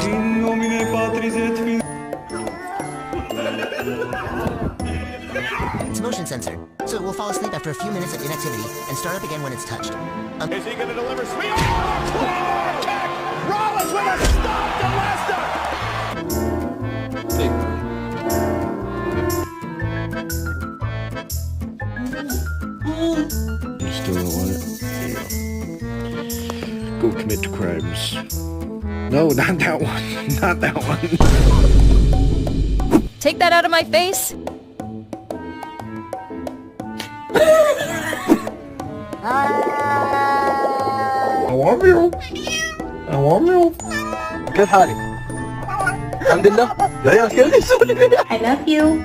In nomine Patris et Filii. It's motion censored, so it will fall asleep after a few minutes of inactivity and start up again when it's touched. Is he going to deliver speed? Oh, clean kick! Rollins with a stop to Lesnar! You still don't want it? Yeah. Go commit crimes. No, not that one. Not that one. Take that out of my face! I want you. I want you. كيف حالك؟ الحمد لله. يا كيف I love you.